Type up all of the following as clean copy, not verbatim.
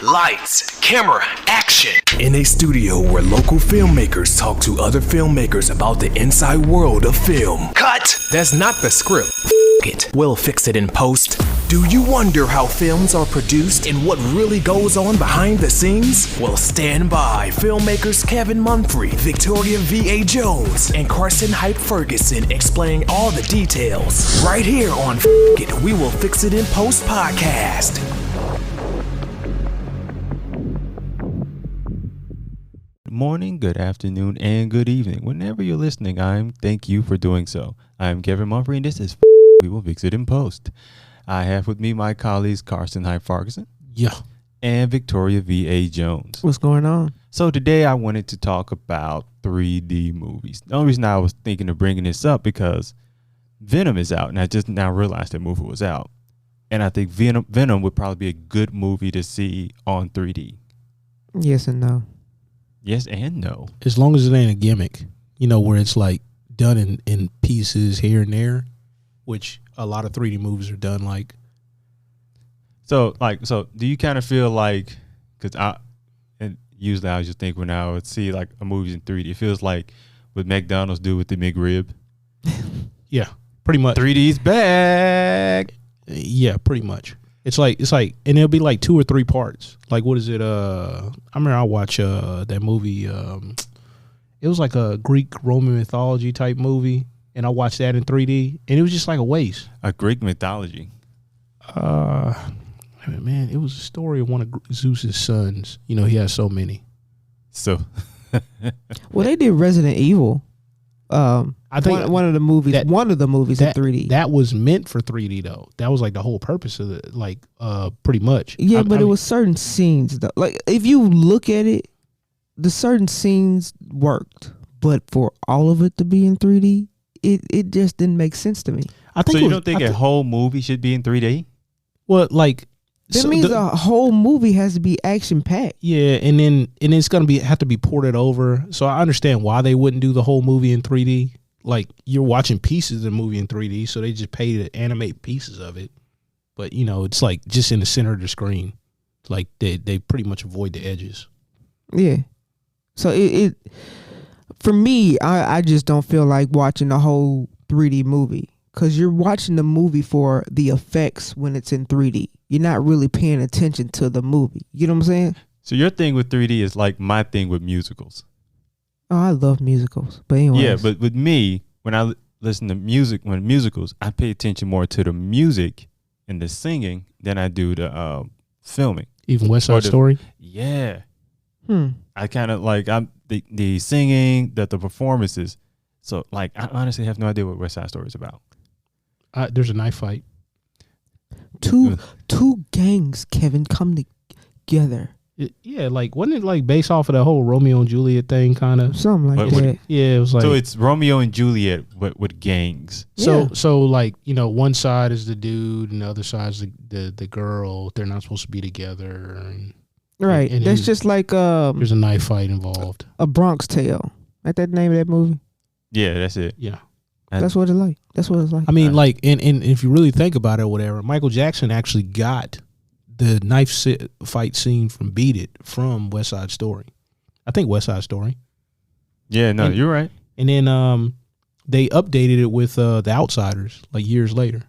Lights, camera, action. In a studio where local filmmakers talk to other filmmakers about the inside world of film. Cut. That's not the script. It. We'll fix it in post. Do you wonder how films are produced and what really goes on behind the scenes? Well, stand by. Filmmakers Kevin Munfrey, Victoria V.A. Jones, and Carson Hype Ferguson explain all the details. Right here on It, We Will Fix It in Post podcast. Good morning, good afternoon, and good evening. Whenever you're listening, thank you for doing so. I'm Kevin Munfrey, and this is We Will Fix It in Post. I have with me my colleagues Carson Hype Ferguson, and Victoria V.A. Jones. What's going on? So today I wanted to talk about 3D movies. The only reason I was thinking of bringing this up because Venom is out, and I just now realized that movie was out. And I think Venom would probably be a good movie to see on 3D. Yes and no. Yes and no. As long as it ain't a gimmick, where it's like done in pieces here and there, which a lot of 3D movies are done like. So do you kind of feel like, because usually I just think when I would see like a movie in 3D, it feels like what McDonald's do with the McRib. Yeah, pretty much. 3D's back. Yeah, pretty much. It's like, and it'll be like 2 or 3 parts. Like, what is it? I remember I watched that movie. It was like a Greek Roman mythology type movie, and I watched that in 3D, and it was just like a waste. A Greek mythology. Man, it was a story of one of Zeus's sons. He has so many. So, Well, they did Resident Evil. I think one of the movies in 3D. That was meant for 3D though. That was like the whole purpose of it, like pretty much. Yeah, but it was certain scenes though. Like if you look at it, the certain scenes worked, but for all of it to be in 3D, it just didn't make sense to me. I think so you don't think a whole movie should be in 3D? Well, like that means the whole movie has to be action packed. Yeah, and then it's gonna have to be ported over. So I understand why they wouldn't do the whole movie in 3D. Like you're watching pieces of the movie in 3D, so they just pay to animate pieces of it. But it's like just in the center of the screen. Like they pretty much avoid the edges. Yeah. So it for me, I just don't feel like watching the whole 3D movie. Because you're watching the movie for the effects when it's in 3D. You're not really paying attention to the movie. You know what I'm saying? So your thing with 3D is like my thing with musicals. Oh, I love musicals. But anyways. Yeah, but with me, when I listen to musicals, I pay attention more to the music and the singing than I do the filming. Even West Side Story? Yeah. I kind of like the singing, the performances. So like I honestly have no idea what West Side Story is about. There's a knife fight. Two gangs, Kevin, come together. Yeah, like wasn't it like based off of the whole Romeo and Juliet thing, kind of something like that? Yeah, it was like. So it's Romeo and Juliet with gangs. So like one side is the dude and the other side is the girl. They're not supposed to be together. Right. And that's just like there's a knife fight involved. A Bronx Tale. Like that name of that movie. Yeah, that's it. Yeah. That's what it's like. I mean, like, and if you really think about it or whatever, Michael Jackson actually got the knife fight scene from Beat It from West Side Story. I think West Side Story. Yeah, no, you're right. And then they updated it with The Outsiders like years later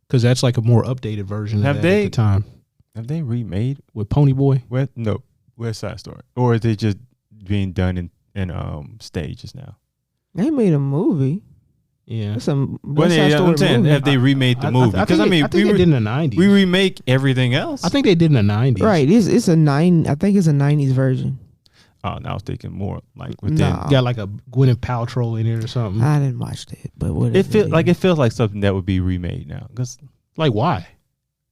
because that's like a more updated version of that at the time. Have they remade with Pony Boy? West Side Story, or is it just being done in stages now? They made a movie. Yeah. It's I'm saying, have they remade the movie? Because I think they did in the 90s. We remake everything else. I think they did in the 90s. Right. It's a 9. I think it's a 90s version. Oh, now I was thinking more like got like a Gwyneth Paltrow in it or something. I didn't watch that, but what it feels like something that would be remade now. Because like why?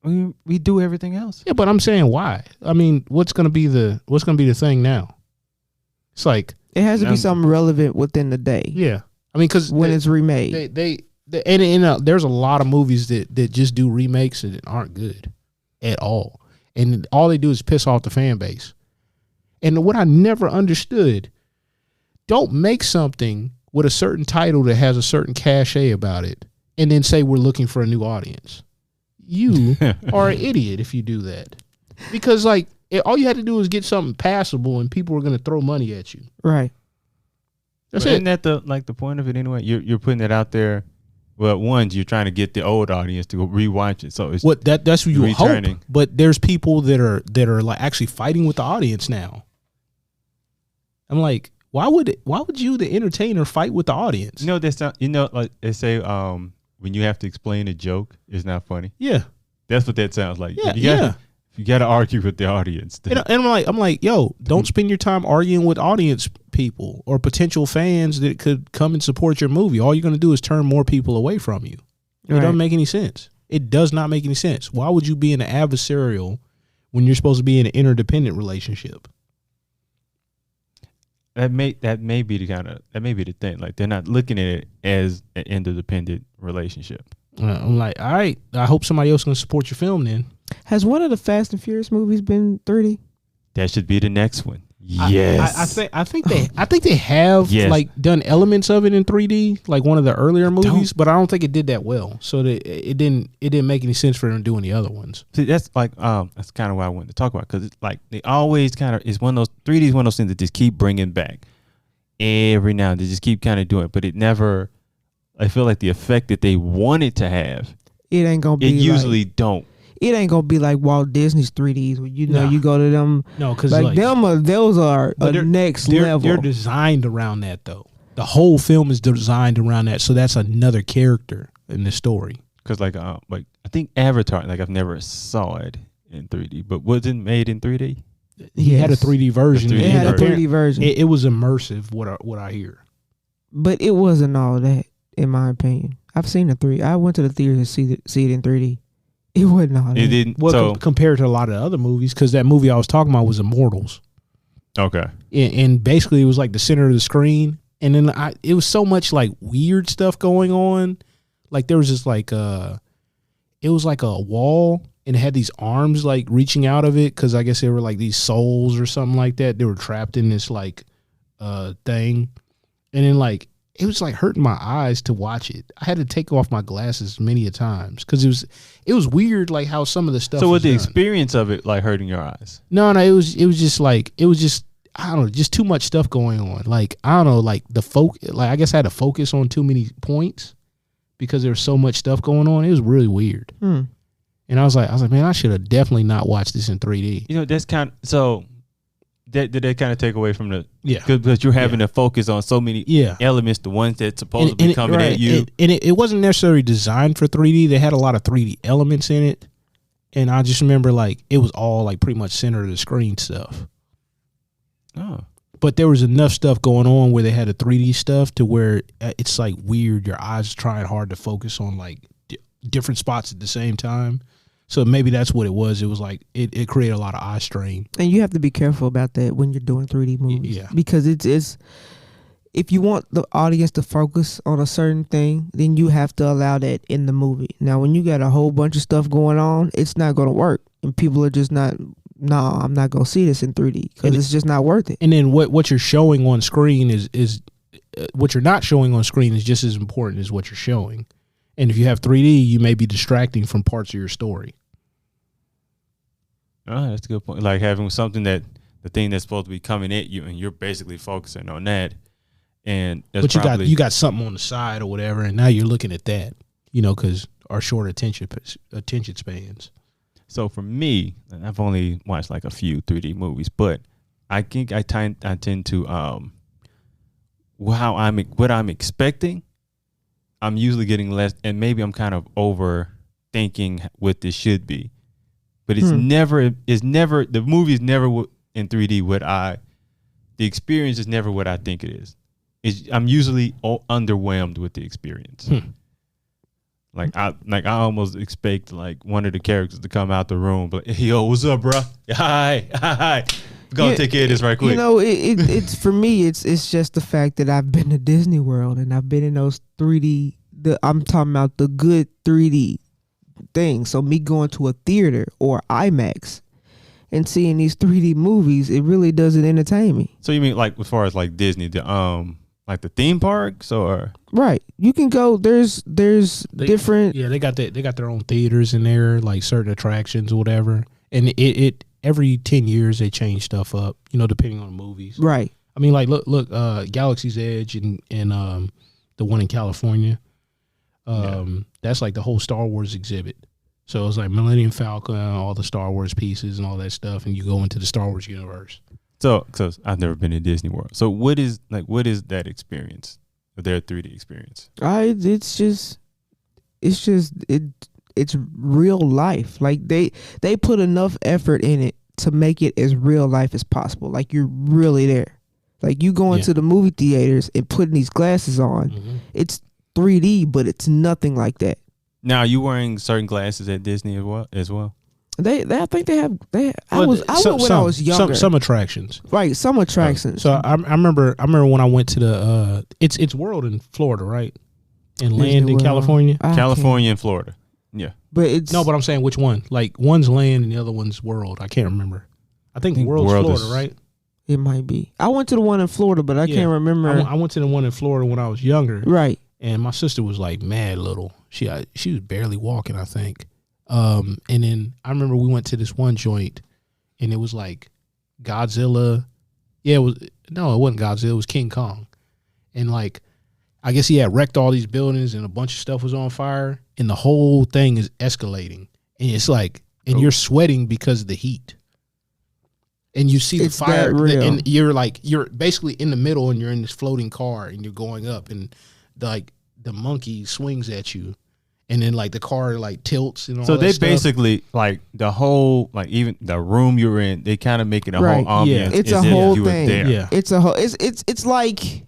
We do everything else. Yeah, but I'm saying why? I mean, what's gonna be the thing now? It's like it has to be something relevant within the day. Yeah. I mean, because when it's remade, there's a lot of movies that just do remakes and aren't good at all, and all they do is piss off the fan base. And what I never understood, don't make something with a certain title that has a certain cachet about it, and then say we're looking for a new audience. You are an idiot if you do that, because like all you had to do was get something passable, and people were going to throw money at you. Right. That's Isn't it. that the point of it anyway? You're putting it out there. Well, one, you're trying to get the old audience to go rewatch it. So it's That's what you returning. hope. But there's people that are like actually fighting with the audience now. I'm like, why would you, the entertainer, fight with the audience? You know that's not, like they say when you have to explain a joke, it's not funny. Yeah. That's what that sounds like. Yeah, If you got to argue with the audience. And I'm like, yo, don't spend your time arguing with audience people or potential fans that could come and support your movie. All you're going to do is turn more people away from you. It Right. doesn't make any sense. It does not make any sense. Why would you be in an adversarial when you're supposed to be in an interdependent relationship? That may be the thing. Like they're not looking at it as an interdependent relationship. I'm like, all right, I hope somebody else can support your film then. Has one of the Fast and Furious movies been 3D? That should be the next one. Yes. I think they have Yes. like done elements of it in 3D, like one of the earlier movies, but I don't think it did that well. So that it didn't make any sense for them to do any other ones. See, that's like that's kind of what I wanted to talk about, because it's like they always kind of, it's one of those 3D is one of those things that just keep bringing back every now and then. They just keep kind of doing it, but it never. I feel like the effect that they want it to have, It ain't gonna be. it usually don't. It ain't gonna be like Walt Disney's 3Ds where you go to them. No, because Like those are a next level. They're designed around that though. The whole film is designed around that, so that's another character in the story. Because like I think Avatar, like I've never saw it in 3D, but was it made in 3D? He had a Yes. 3D version. The 3D It had a version. 3D version, It was immersive. What I hear. but it wasn't all that, in my opinion. I've seen the 3D. I went to the theater to see it in 3D. It wasn't all that. It didn't. Well, So compared to a lot of other movies, because that movie I was talking about was Immortals, okay. and basically it was like the center of the screen, and then it was so much like weird stuff going on. Like there was just like it was like a wall, and it had these arms like reaching out of it, because I guess they were like these souls or something like that. They were trapped in this like thing, and then like it was like hurting my eyes to watch it. I had to take off my glasses many a times because it was weird, like how some of the stuff. So was the done. experience of it like hurting your eyes? No, it was just I don't know, just too much stuff going on. Like I don't know, like I guess I had to focus on too many points because there was so much stuff going on. It was really weird. And I was like, man, I should have definitely not watched this in 3D. You know, that's kind of, so did that kind of take away from the, Yeah. because you're having to focus on so many elements, the ones that's supposed to be coming at you. It wasn't necessarily designed for 3D. They had a lot of 3D elements in it. And I just remember like it was all like pretty much center of the screen stuff. Oh. But there was enough stuff going on where they had a 3D stuff to where it's like weird. Your eyes are trying hard to focus on like different spots at the same time. So maybe that's what it was. It was like it created a lot of eye strain. And you have to be careful about that when you're doing 3D movies. Yeah. Because it's if you want the audience to focus on a certain thing, then you have to allow that in the movie. Now, when you got a whole bunch of stuff going on, it's not going to work. And people are just not, I'm not going to see this in 3D because it's just not worth it. And then what you're showing on screen is what you're not showing on screen is just as important as what you're showing. And if you have 3D, you may be distracting from parts of your story. Oh, that's a good point. Like having something that the thing that's supposed to be coming at you, and you're basically focusing on that. And that's But you got something on the side or whatever, and now you're looking at that, because our short attention spans. So for me, and I've only watched like a few 3D movies, but I think I tend to what I'm expecting, I'm usually getting less, and maybe I'm kind of overthinking what this should be. But the movie is never in 3D the experience is never what I think it is. I'm usually underwhelmed with the experience. Like I almost expect like one of the characters to come out the room, but yo, what's up, bro? Hi. Go take care of this right quick. It's for me. It's just the fact that I've been to Disney World and I've been in those 3D. I'm talking about the good 3D things. So me going to a theater or IMAX and seeing these 3D movies, it really doesn't entertain me. So you mean like as far as like Disney, like the theme parks, or right? You can go. There's different. Yeah, they got their own theaters in there, like certain attractions or whatever, and it every 10 years they change stuff up, depending on the movies. Right. I mean, like, look, Galaxy's Edge and the one in California. That's like the whole Star Wars exhibit. So it's like Millennium Falcon, all the Star Wars pieces and all that stuff, and you go into the Star Wars universe. So I've never been to Disney World. So what is that experience? Their 3D experience? It's real life. Like they put enough effort in it to make it as real life as possible. Like you're really there. Like you go into the movie theaters and putting these glasses on. It's 3D, but it's nothing like that. Now, are you wearing certain glasses at Disney as well? I think they have. I went when I was younger. Some attractions, right? Some attractions. So I remember when I went to the it's World in Florida, right? And Land in California. California and Florida. Yeah, but it's no. But I'm saying which one? Like one's Land and the other one's World. I can't remember. I think World's Florida, right? It might be. I went to the one in Florida, but I can't remember. I went to the one in Florida when I was younger, right? And my sister was like mad little. She was barely walking, I think. And then I remember we went to this one joint, and it was like Godzilla. Yeah, it wasn't Godzilla. It was King Kong, and like I guess he had wrecked all these buildings, and a bunch of stuff was on fire, and the whole thing is escalating, and it's like, and you're sweating because of the heat, and you see the fire, and you're basically in the middle, and you're in this floating car, and you're going up, and like the monkey swings at you. And then like the car like tilts and all that. So they basically like the whole, like even the room you're in, they kind of make it a whole ambience. It's a whole thing. Yeah. It's a whole. It's like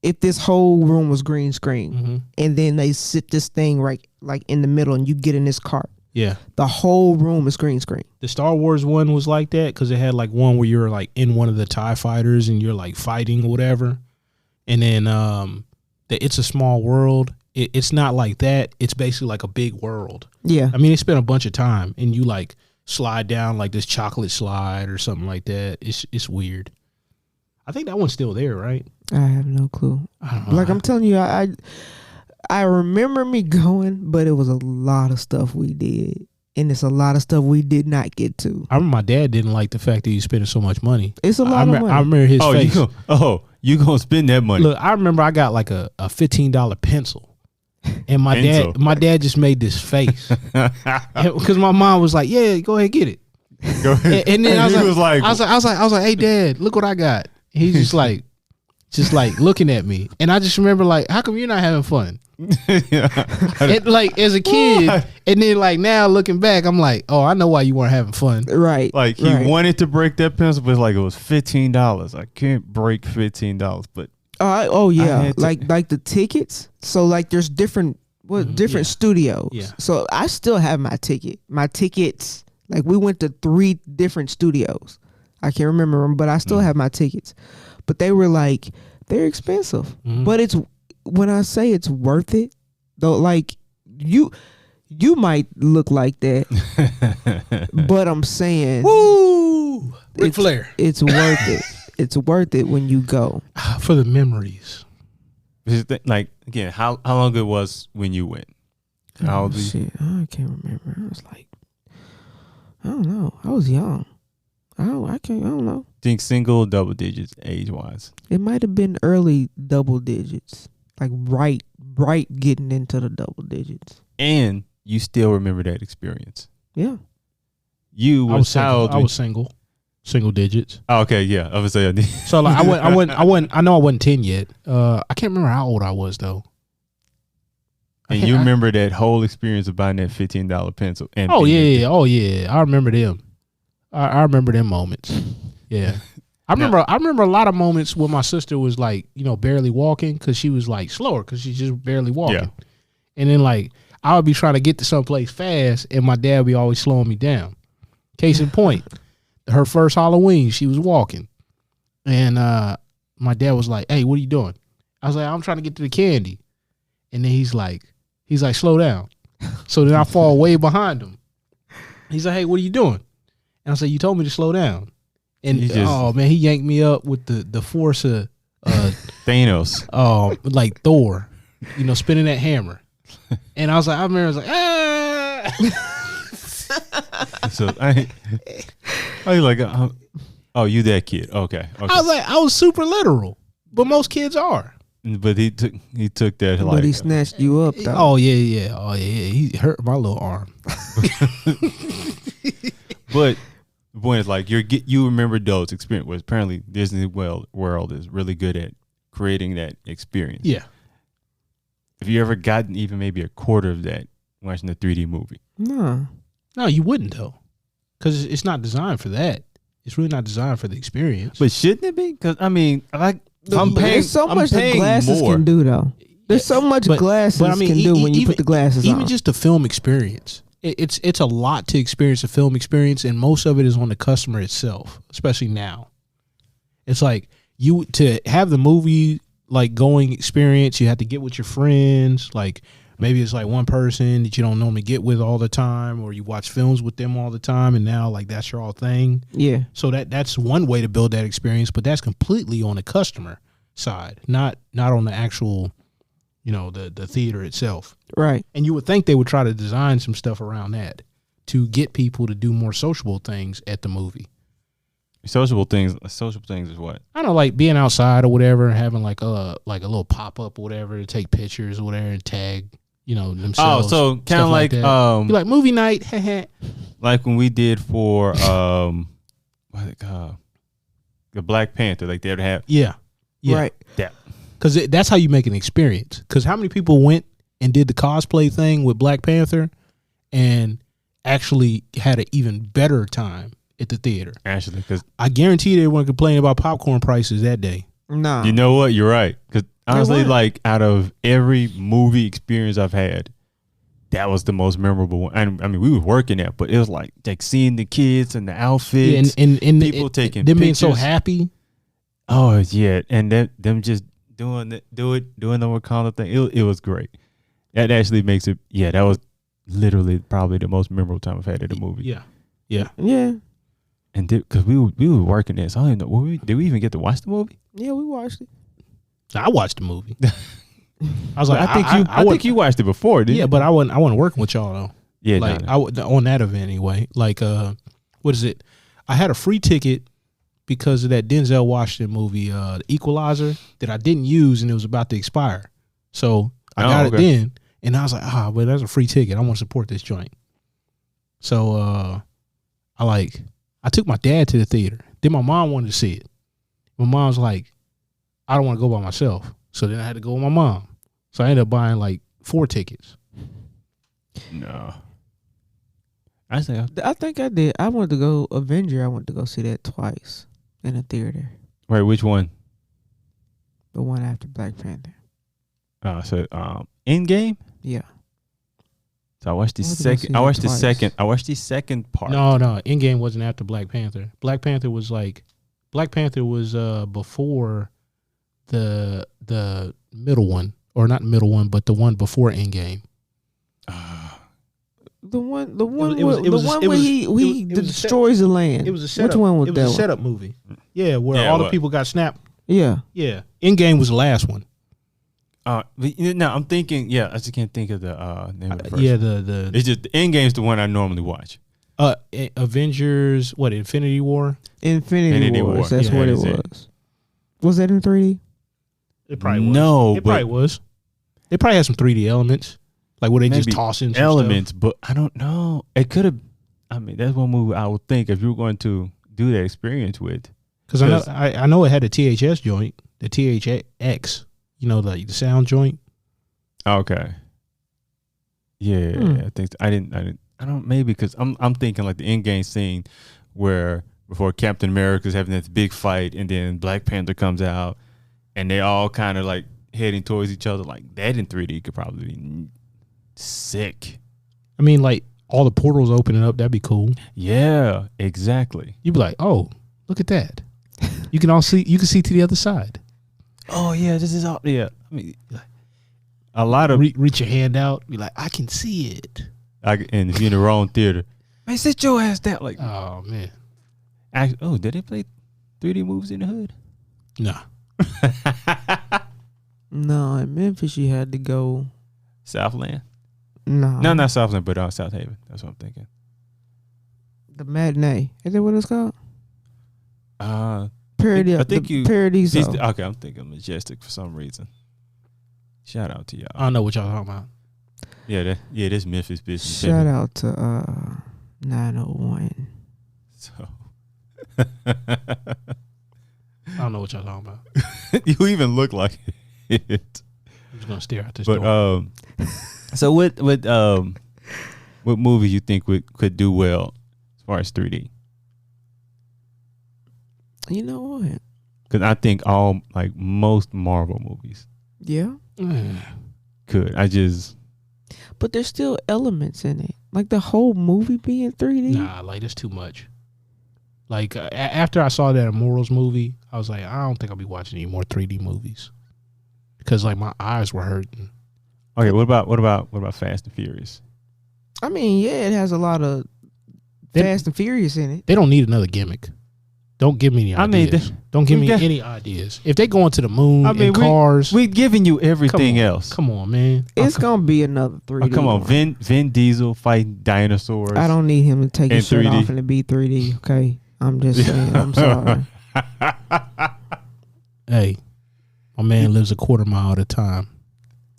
if this whole room was green screen, and then they sit this thing right like in the middle, and you get in this cart. Yeah. The whole room is green screen. The Star Wars one was like that because it had like one where you're like in one of the TIE fighters and you're like fighting or whatever, and then It's a Small World. It's not like that. It's basically like a big world. Yeah. I mean, they spent a bunch of time, and you like slide down like this chocolate slide or something like that. It's weird. I think that one's still there, right? I have no clue. I don't know. Like I'm telling you, I remember me going, but it was a lot of stuff we did, and it's a lot of stuff we did not get to. I remember my dad didn't like the fact that you spending so much money. It's a lot of money. I remember his face. You gonna spend that money? Look, I remember I got like a $15 pencil. And my dad just made this face because my mom was like, "Yeah, go ahead, get it." Go ahead. And then I was like, "Hey, Dad, look what I got." He's just like looking at me, and I just remember like, "How come you're not having fun?" And like as a kid, and then like now looking back, I'm like, "Oh, I know why you weren't having fun." Right. Like he wanted to break that pencil, but like it was $15. I can't break $15, but. Like the tickets. So like there's different studios. Yeah. So I still have my ticket. My tickets. Like we went to 3 different studios. I can't remember them, but I still have my tickets. But they were like they're expensive. But it's when I say it's worth it though. Like you might look like that, but I'm saying, woo, Ric Flair. It's worth it. It's worth it when you go for the memories. Like again, how long it was when you went? How old? Shit, I can't remember. I was like, I don't know. I was young. I don't know. Think single, double digits, age wise. It might have been early double digits, like right getting into the double digits. And you still remember that experience? Yeah. You was I was single. Single digits. Oh, okay, yeah. I was saying. So like I know I wasn't 10 yet. I can't remember how old I was though. And you remember that whole experience of buying that $15 pencil? And oh yeah. I remember them. I remember them moments. Yeah. I remember a lot of moments when my sister was like, barely walking because she was like slower because she's just barely walking. Yeah. And then like I would be trying to get to someplace fast, and my dad would be always slowing me down. Case in point. Her first Halloween, she was walking, and my dad was like, "Hey, what are you doing?" I was like, "I'm trying to get to the candy," and then he's like, "Slow down." So then I fall way behind him. He's like, "Hey, what are you doing?" And I said, "You told me to slow down." And he yanked me up with the force of Thanos. Like Thor, spinning that hammer. And I remember I was like, ah. So Oh, you like, oh, you that kid? Okay. I was like, I was super literal, but most kids are. But he took that But like. he snatched you up, though. Oh yeah. He hurt my little arm. But the point is, like, you remember those experience. Was apparently Disney World is really good at creating that experience. Yeah. Have you ever gotten even maybe a quarter of that watching the 3D movie? No. No, you wouldn't though, because it's not designed for that. It's really not designed for the experience. But shouldn't it be? Because I mean, like, There's so much that glasses more. can do, though. There's so much glasses can do when you put the glasses on. Even just the film experience, it's a lot to experience a film experience, and most of it is on the customer itself, especially now. It's like you to have the movie like going experience, you have to get with your friends. Like maybe it's like one person that you don't normally get with all the time, or you watch films with them all the time, and now like that's your all thing. Yeah. So that's one way to build that experience, but that's completely on the customer side, not on the actual, the theater itself. Right. And you would think they would try to design some stuff around that to get people to do more sociable things at the movie. Sociable things is what? I don't know, like being outside or whatever, having like a little pop up or whatever to take pictures or whatever and tag, themselves. Oh, so kind of like Be like movie night, like when we did for what it called? The Black Panther, like they would have yeah. Right. that. Because that's how you make an experience. Because how many people went and did the cosplay thing with Black Panther and actually had an even better time at the theater? Actually, because I guarantee they weren't complaining about popcorn prices that day. No. you know what, you're right. Because honestly, weren't. like out of every movie experience I've had, that was the most memorable one. I mean, we were working there, but it was like seeing the kids and the outfits, and people taking them pictures. being so happy. Oh yeah, and them just doing the Wakanda thing. It was great. That actually makes it. Yeah, that was literally probably the most memorable time I've had at a movie. Yeah, yeah. Yeah. And because we were working this, I don't even know. Did we even get to watch the movie? Yeah, we watched it. I watched the movie. I was like, I think you watched it before, didn't you? Yeah, but I wasn't working with y'all though. Yeah, like no. on that event anyway. Like, what is it? I had a free ticket because of that Denzel Washington movie, The Equalizer, that I didn't use and it was about to expire. So I got it then, and I was like, but that's a free ticket. I want to support this joint. So I took my dad to the theater. Then my mom wanted to see it. My mom's like, I don't want to go by myself. So then I had to go with my mom. So I ended up buying like 4 tickets. No. I think I did. I wanted to go Avenger. I wanted to go see that twice in a theater. Wait, which one? The one after Black Panther. So Endgame? Yeah. So I watched the I second. I watched the second part. No, Endgame wasn't after Black Panther. Black Panther was before the middle one, or not middle one, but the one before Endgame. The one where he destroys the land. It was a setup. Which one was it that? was a setup movie. Yeah, where all the people got snapped. Yeah. Yeah, Endgame was the last one. No, I'm thinking. Yeah, I just can't think of the name of the first. Yeah, one. It's just the Endgame's the one I normally watch. Avengers, what, Infinity War? Infinity Wars. That's what it was. Was that in 3D? It probably was. No, it probably was. It probably had some 3D elements, like where they just toss in some elements, stuff. but I don't know. It could have. I mean, that's one movie I would think if you were going to do that experience with. Because I know it had a THS joint, the THX. The sound joint. Okay. Yeah, I think I don't maybe because I'm thinking like the Endgame scene where before Captain America's having this big fight and then Black Panther comes out and they all kind of like heading towards each other, like that in 3D could probably be sick. I mean, like all the portals opening up, that'd be cool. Yeah, exactly. You'd be like, oh, look at that. You can see to the other side. Oh yeah, this is all. Yeah, I mean, a lot of reach your hand out, be like, I can see it. And if you're in the wrong theater, man, sit your ass down. Like, oh man. Did they play 3D movies in the hood? Nah. No, in Memphis you had to go Southland. No, not Southland, but South Haven. That's what I'm thinking. The Matinee. Is that what it's called? Parody. I think you. Parodies. Okay, I'm thinking Majestic for some reason. Shout out to y'all. I don't know what y'all talking about. Yeah, this Memphis business. Shout out to 901. So. I don't know what y'all talking about. You even look like it. I'm just gonna stare at this But door. so what movie you think could do well as far as 3D? You know what? Because I think most Marvel movies Yeah. could. But there's still elements in it. Like the whole movie being 3D. Nah, like it's too much. Like after I saw that Immortals movie, I was like, I don't think I'll be watching any more 3D movies because like my eyes were hurting. Okay, what about Fast and Furious? I mean, yeah, it has a lot of Fast and Furious in it. They don't need another gimmick. Don't give me any ideas. Don't give me any ideas. If they go into the moon in cars, we're giving you everything else. Come on, man. It's gonna be another 3D. Come on, Vin Diesel fighting dinosaurs. I don't need him to take his shirt 3D. off and it be 3D. Okay, I'm just saying. I'm sorry. Hey, my man lives a quarter mile at a time.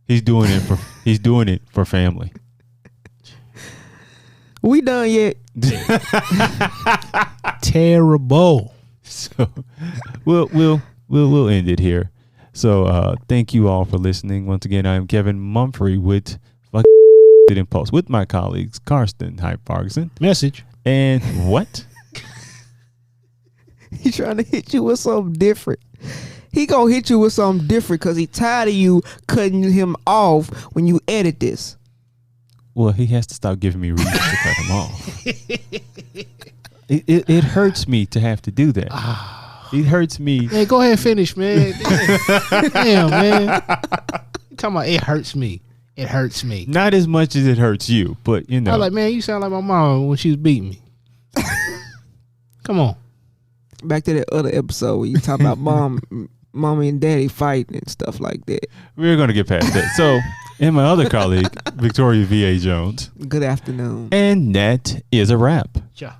He's doing it for family. We done yet? Terrible. So we'll end it here. So thank you all for listening. Once again, I'm Kevin Mumphrey with It in Post with my colleagues Karsten Hype Parkinson. Message. And what? He trying to hit you with something different. He gonna hit you with something different because he tired of you cutting him off when you edit this. Well, he has to stop giving me reasons to cut him off. It hurts me to have to do that. It hurts me. Hey, go ahead and finish, man. Damn, man. You talking about it hurts me. It hurts me. Not as much as it hurts you, but you know. I was like, man, you sound like my mom when she was beating me. Come on. Back to that other episode where you talk about mommy and daddy fighting and stuff like that. We're going to get past that. So, and my other colleague, Victoria V.A. Jones. Good afternoon. And that is a wrap. Yeah.